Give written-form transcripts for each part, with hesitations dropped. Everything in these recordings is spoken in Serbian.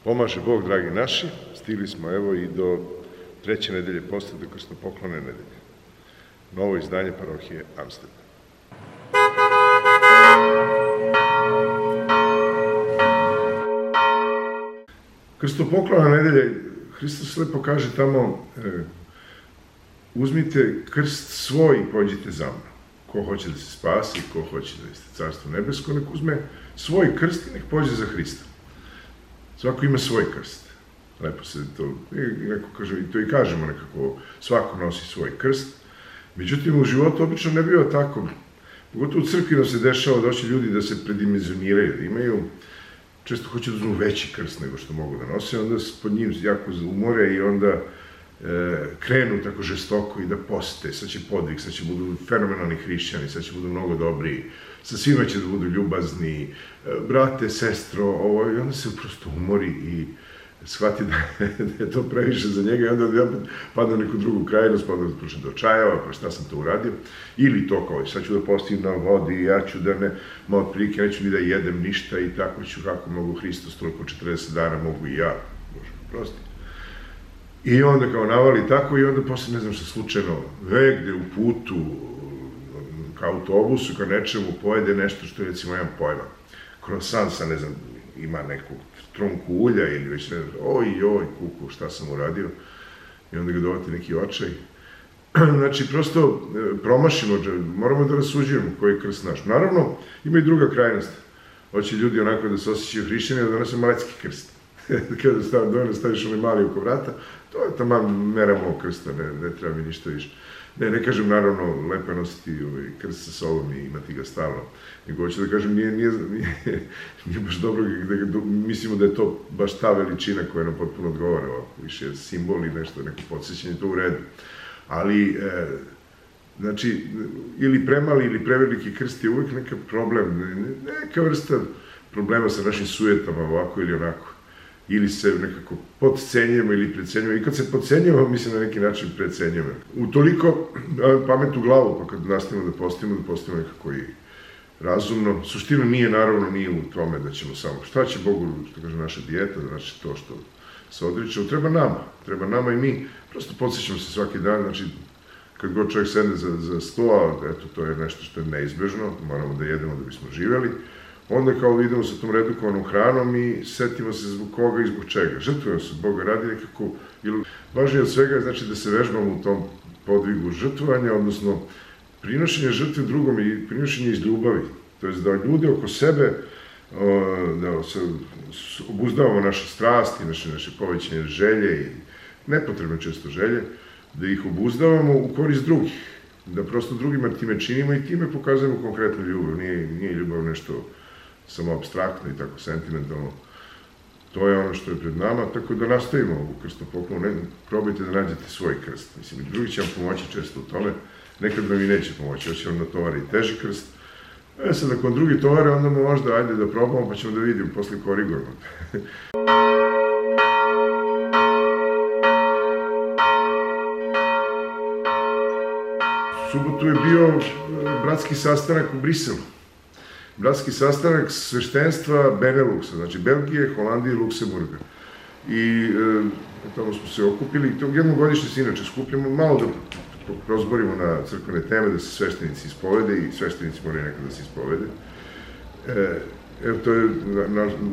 Pomaže Bog, dragi naši, stigli smo evo i do 3. nedelje posta, do krstopoklone nedelje. Novo izdanje parohije Amsterdam. Krstopoklona nedelje, Hristos lepo kaže tamo, uzmite krst svoj i pođite za mnom. Ko hoće da se spasi, ko hoće da jeste carstvo nebesko, nek uzme svoj krst i nek pođe za Hrista. Svako ima svoj krst. Lepo se to, neko kaže, i to i kažemo nekako, svako nosi svoj krst. Međutim, u životu obično ne biva tako. Pogotovo u crkvi nam se dešava da hoće ljudi da se predimenzioniraju, da imaju, često hoće da uzmu veći krst nego što mogu da nose, onda pod njim jako umore i onda krenu tako žestoko i da poste, sad će podvig, sad će budu fenomenalni hrišćani, sad će budu mnogo dobri, sa svima će da budu ljubazni, brate, sestro, i onda se prosto umori i shvati da je to previše za njega i onda ja padne u neku drugu krajnost, pa onda počne da očajava, pa šta sam to uradio, ili to kao, sad ću da postim na vodi, ja ću da ne, malo prilike, neću ni da jedem ništa i tako ću, kako mogu Hristos, toliko 40 dana mogu i ja, Bože, prosti. I onda kao navali tako i onda posle ne znam što slučajno negde u putu, ka autobusu, ka nečemu pojede nešto što je recimo imam pojma. Krosan sa ne znam, ima neku trunku ulja ili već ne znam, oj, kuku, šta sam uradio. I onda ga dovati neki očaj. Znači, prosto promašimo, moramo da rasuđujemo koji je krst naš. Naravno, ima i druga krajnost. Hoće ljudi onako da se osjećaju hrišćani, da donese malecki krst. Kada dovoljno staviš onaj mali oko vrata, to je tamo mera mog krsta, ne treba mi ništa više. Ne kažem, naravno, lepo je nositi krst sa sobom i imati ga stalno. Nego hoću da kažem, nije baš dobro da mislimo da je to baš ta veličina koja nam potpuno odgovara, više simbol i nešto, neko podsjećanje, to u redu. Ali, znači, ili premali ili preveliki krst je uvek neka problem, neka vrsta problema sa našim sujetama, ovako ili onako. Ili se nekako podcenjujemo ili precenjujemo. I kad se podcenjujemo, mislim na neki način precenjujemo. Utoliko pamet u glavu, pa kad nastavimo da postimo nekako i razumno. Suština nije u tome da ćemo samo, šta će Bogu, što kaže naša dijeta, znači to što se odričemo, treba nama i mi. Prosto podsjećamo se svaki dan, znači kad god čovjek sedne za sto, eto, to je nešto što je neizbežno, moramo da jedemo da bismo živeli. Onda kao idemo sa tom redukovanom hranom i setimo se zbog koga i zbog čega. Žrtvujemo se od Boga radi nekako, važnije od svega je znači da se vežbamo u tom podvigu žrtvovanja, odnosno prinošenje žrtve drugom i prinošenje iz ljubavi. To je da ljudi oko sebe, da obuzdavamo naše strasti, naše povećanje želje i nepotrebno često želje, da ih obuzdavamo u korist drugih. Da prosto drugima time činimo i time pokazujemo konkretnu ljubav. Nije ljubav nešto samo apstraktno i tako sentimentalno. To je ono što je pred nama, tako da nastavimo ovu krstopoklonu. Probajte da nađete svoj krst. Mislim, i drugi će vam pomoći često u tome. Nekad vam i neće pomoći, hoće vam natovari i teži krst. Sad, ako vam drugi tovare, onda možda ajde da probamo, pa ćemo da vidimo, posle korigujemo. U subotu je bio bratski sastanak u Briselu. Bratski sastanak sveštenstva Beneluxa, znači Belgije, Holandije i Luksemburga. I tamo smo se okupili, jednom godišnje se inače skupljamo, malo da prozborimo na crkvene teme, da se sveštenici ispovede i sveštenici moraju nekada da se ispovede. Evo, to je,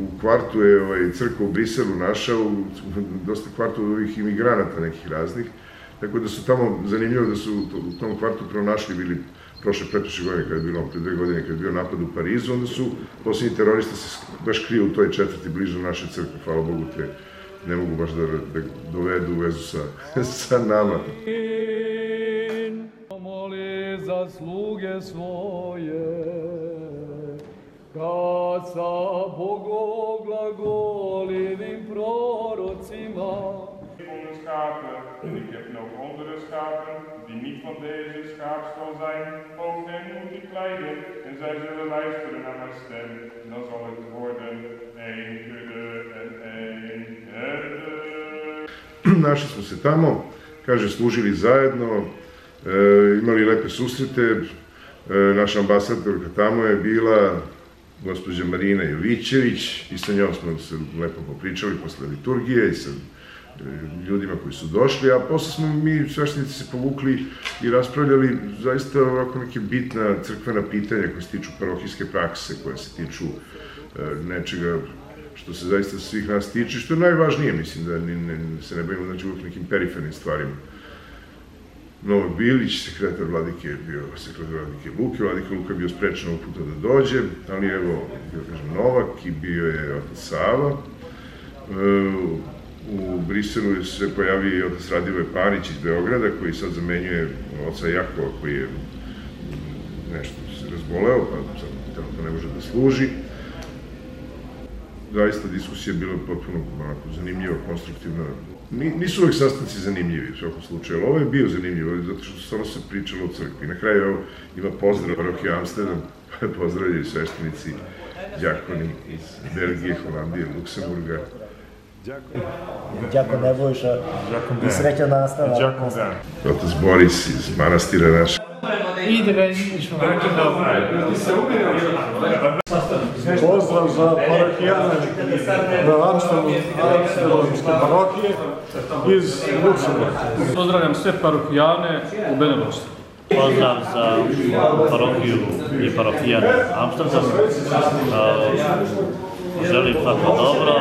u kvartu je crkva u Briselu naša, u dosta kvartu ovih imigranata nekih raznih, tako da su tamo, zanimljivo da su u tom kvartu pronašli bili pretprošle godine, kada je bilo, pre 2 godine, kada je bio napad u Parizu, onda su posljednji teroristi se baš kriju u toj četvrti blizu naše crkve, hvala Bogu te ne mogu baš da dovedu u vezu sa nama. Moli za sluge svoje, kad sa bogoglagolivim prorocima. Schapen, en ik heb nog andere schapen, die niet van deze schaapstal zijn. Ook hen moet ik leiden, en zij zullen luisteren naar mijn stem. Dan zal het worden één kudde en één herde. Našli smo se tamo, kaže, služili zajedno, imali lepe susrete, naša ambasadorka tamo je bila, gospođa Marina Jovićević, i sa njom smo se lepo popričali posle liturgije i sa ljudima koji su došli, a posle smo mi sveštenici se povukli i raspravljali zaista ovako neke bitna crkvena pitanja koje se tiču parohijske prakse, koje se tiču nečega što se zaista svih nas tiče, što je najvažnije, mislim da se ne bavimo znači uvijek nekim perifernim stvarima. Novak Bilić, sekretar vladike, je bio sekretar vladike Luke, vladika Luka je bio sprečen ovog puta da dođe, ali evo, bio kažem Novak i bio je otac Sava. U Briselu se pojavio i otac Radivoje Panić iz Beograda, koji sad zamenjuje oca Jakova, koji je nešto se razboleo, pa sad to ne može da služi. Zaista diskusija je bila potpuno zanimljiva, konstruktivna. Nisu uvek sastanci zanimljivi u svakom slučaju, ali ovo je bio zanimljivo, zato što stvarno se pričalo o crkvi. Na kraju evo ima pozdrav parohije Amsterdam, pozdravljaju sveštenici, đakoni iz Belgije, Holandije, Luksemburga. Đakon Nebojša i srećan nastavak. Otac Boris iz manastira naša. Pozdrav za parohijane na Amsterdamske parohije iz Luksemburga. Pozdravljam sve parohijane u Beneluxu. Pozdrav za parohiju i parohijane Amsterdam. Želim svako dobro.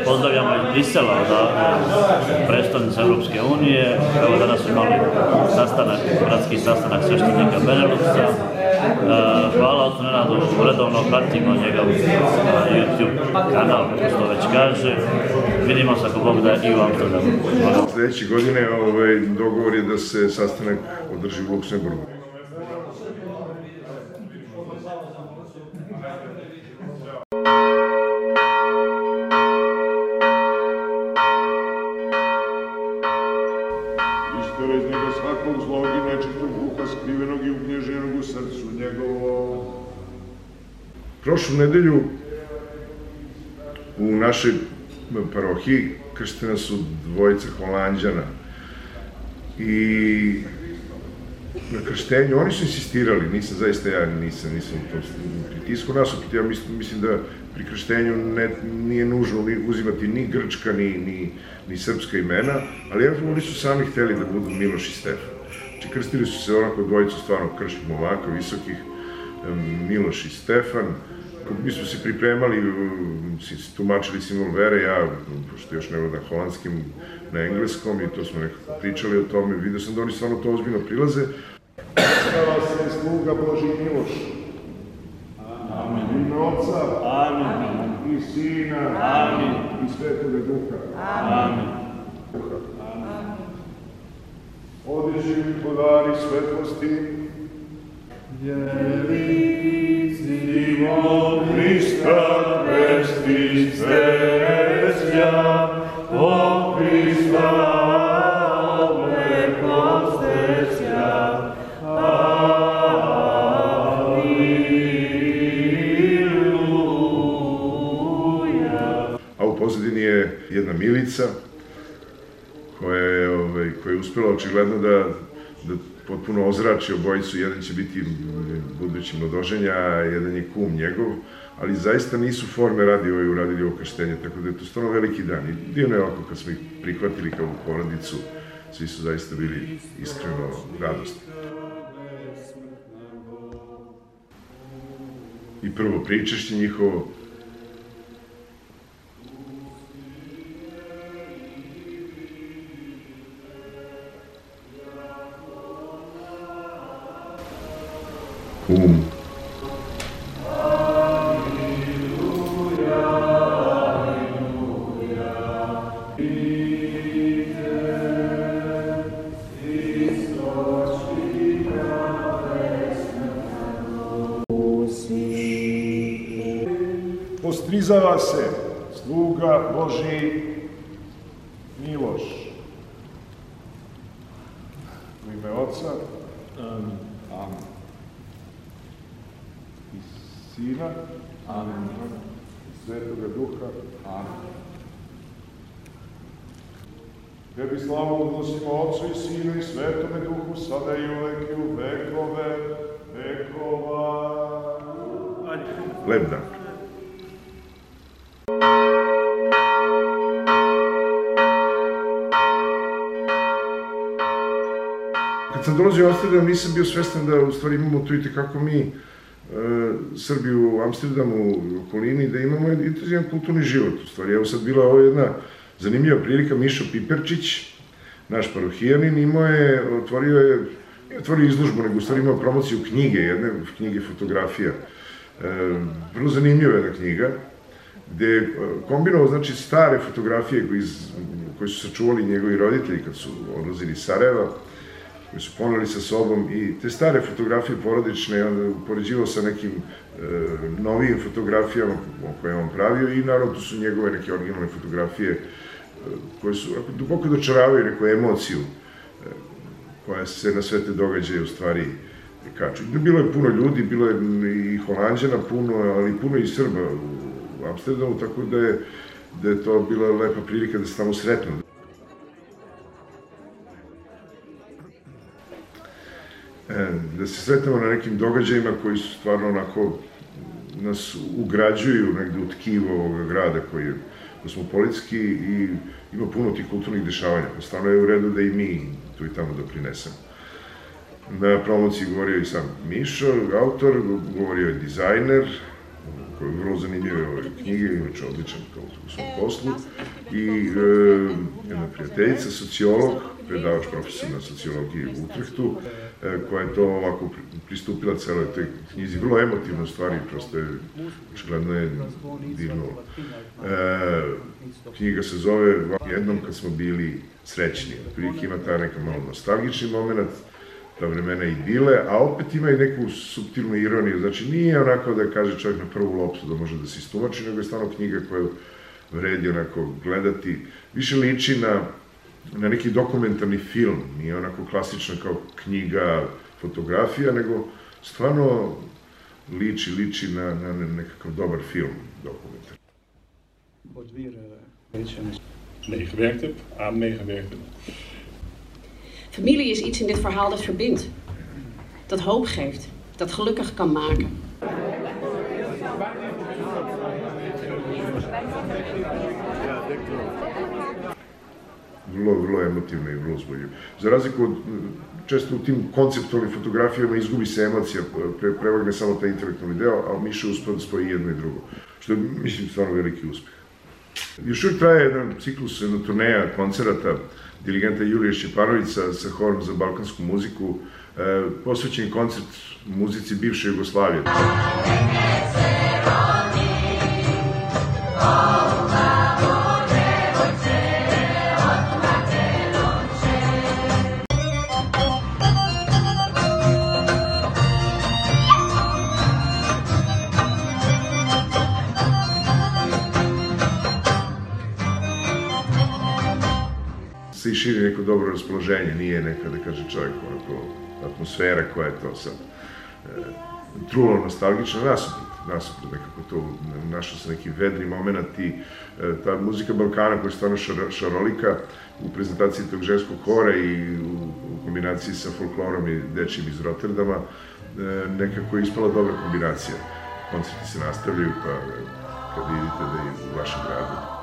Pozdravljamo iz Brisela, predstavnice Evropske unije. Evo danas smo imali gradski sastanak sveštenika Beneluxa. Hvala Otcu Nenadu, uredovno pratimo njegov YouTube kanal, kako se to već kaže. Vidimo se ako Bog da i u Amsterdamu. Sljedeće godine dogovor je da se sastanak održi u Luksemburgu. Istera iz njega svakog zlog i nečitog duha skrivenog i uknježenog u srcu njegovom. Prošlu nedelju u našoj parohiji krštena su dvojica Holanđana i na krštenju oni su insistirali, nisam zaista ja nisam u tom pritisku nasupit, ja mislim da pri krštenju nije nužno uzimati ni grčka ni srpska imena, ali jednostavno oni su sami hteli da budu Miloš i Stefan. Znači krstili su se onako dvojicu stvarno kršnih momaka, visokih, Miloš i Stefan. Mi smo se pripremali, tumačili simbol vere, ja, pošto još ne vladam holandskim, na engleskom i to smo nekako pričali o tome, vidio sam da oni stvarno to ozbiljno prilaze. Slava se sluga Božji Miloš. Amin. Ime Otca. Amin. I Sina. Amin. I Svetoga Duha. Amin. Odiži podari svetlosti. Jelicimo Hrista presti stezja, o Hrista obleko stezja. A u pozadini je jedna Milica koja je uspela očigledno da potpuno ozrači obojicu. Jedan će biti budući mladoženja, a jedan je kum njegov, ali zaista nisu forme radi uradili ovo krštenje, tako da je to stvarno veliki dan. I divno je ovako kad smo ih prihvatili kao porodicu, svi su zaista bili iskreno radosni. I prvo pričešće njihovo, kum, Postrizava se sluga Božji Miloš. U ime Otca. Amin. Amin. I Sina. Amin. I Svetoga Duha. Amin. Tebi slavu odnosimo Otcu i Sinu i Svetome Duhu, sada i uvek i u vekove vekova. lep dan. dolazio u Amsterdam nisam bio svestan da u stvari imamo tu i tekako mi Srbi u Amsterdamu, u okolini, da imamo intenzivan kulturni život. U stvari, evo sad bila ovo jedna zanimljiva prilika, Mišo Piperčić, naš parohijanin, otvorio izložbu, nego u stvari imao promociju knjige, jedne knjige fotografija. Vrlo zanimljiva jedna knjiga, gde je kombinovao, znači, stare fotografije koje su sačuvali njegovi roditelji kad su odlazili iz Sarajeva, koji su poneli sa sobom, i te stare fotografije porodične upoređivao sa nekim novijim fotografijama koje je on pravio, i naravno tu su njegove neke originalne fotografije koje su duboko dočaravaju neku emociju koja se na sve te događaje u stvari kaču. Bilo je puno ljudi, bilo je i Holanđana puno, ali puno i Srba u Amsterdamu, tako da je to bila lepa prilika da se tamo sretnu. Da se sretnemo na nekim događajima koji su stvarno onako nas ugrađuju negde u tkivo ovoga grada, koji je kosmopolitski i ima puno tih kulturnih dešavanja. Stvarno je u redu da i mi tu i tamo doprinesemo. Na promociji govorio i sam Mišo, autor, govorio je dizajner, koji je vrlo zanimljiv ove knjige, inače odličan u svom poslu, i jedna prijateljica, sociolog, predavač profesor na sociologiji u Utrehtu, koja je to ovako pristupila celoj toj knjizi, vrlo emotivno u stvari, prosto je, očigledno je dirnulo. Knjiga se zove Jednom kad smo bili srećni. Prilike ima taj neka malo nostalgični moment, ta vremena i bile, a opet ima i neku suptilnu ironiju, znači nije onako da kaže čovjek na prvu loptu da može da se istumači, nego je stvarno knjiga koju vredi onako gledati, više liči na neki dokumentarni film, nije onako klasična kao knjiga, fotografija, nego stvarno liči na nekakav dobar film, dokumentar. Meegewerkt heb, aan meegewerkt heb. Familie is iets in dit verhaal dat verbindt, dat hoop geeft, dat gelukkig kan maken. Vrlo emotivno i vrlo uzbudljivo. Za razliku od, često u tim konceptualnim fotografijama izgubi se emocija, prevagne samo taj intelektualni deo, a Miša uspeo da spoji jedno i drugo, što je, mislim, stvarno veliki uspeh. Još uvijek traje jedan ciklus, jedna turneja koncerata dirigenta Julije Šćepanovića sa Horom za balkansku muziku, posvećen koncert muzici bivše Jugoslavije. Se i širi neko dobro raspoloženje, nije neka, da kaže čovjek, onako, atmosfera koja je to sad trulo nostalgična, nasuprot nekako to, našao se neki vedri moment i ta muzika Balkana koja je stvarno šarolika u prezentaciji tog ženskog hora i u kombinaciji sa folklorom i dečijim iz Rotterdama, nekako je ispala dobra kombinacija. Koncerti se nastavljaju, pa kad vidite da je u vašem gradu.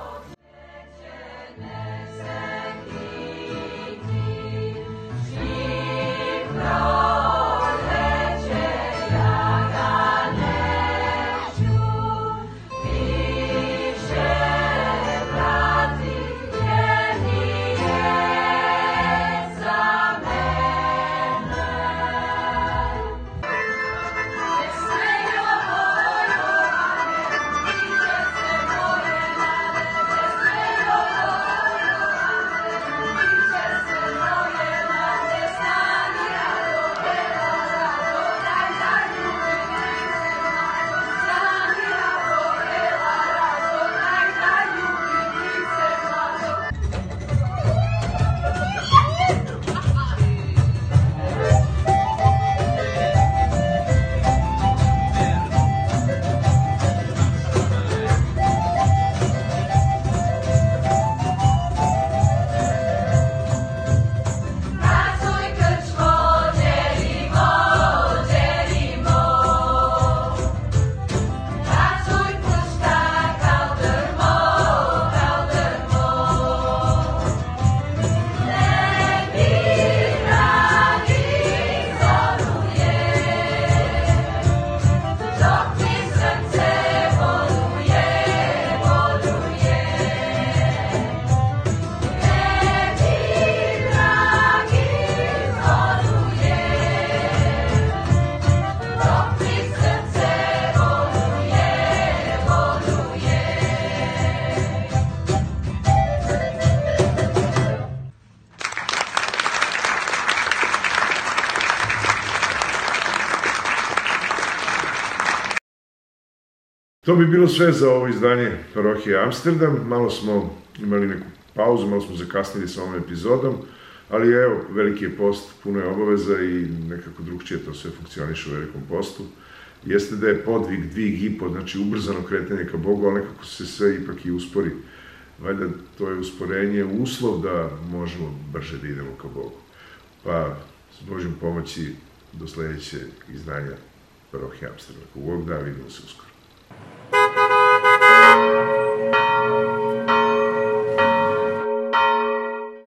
To bi bilo sve za ovo izdanje Parohije Amsterdam. Malo smo imali neku pauzu, malo smo zakasnili sa ovom epizodom, ali evo, veliki je post, puno je obaveza i nekako drugčije to sve funkcioniše u velikom postu. Jeste da je podvig, dvig i pod, znači ubrzano kretanje ka Bogu, ali nekako se sve ipak i uspori. Valjda to je usporenje uslov da možemo brže da idemo ka Bogu. Pa, s Božjom pomoći, do sledećeg izdanja Parohije Amsterdam. Ako Bog da, vidimo se uskoro.